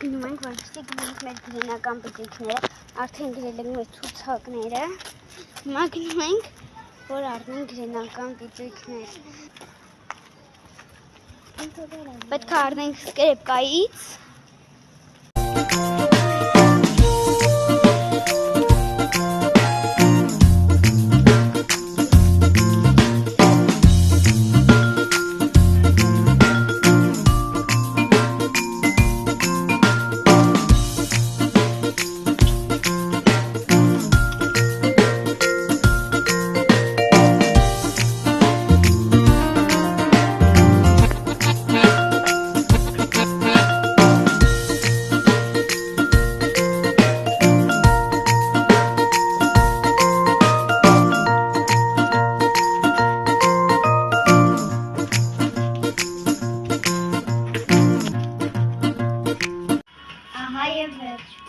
Մագնում ենք, որպեսզի գնանք մեր գրենական բջիջները, արդեն գրել ենք մեր ցուցակները։ Մագնում ենք, որ առնենք գրենական բջիջներ։ Պետք է առնենք սկրեպկայից։ Ահա եւ վերջ։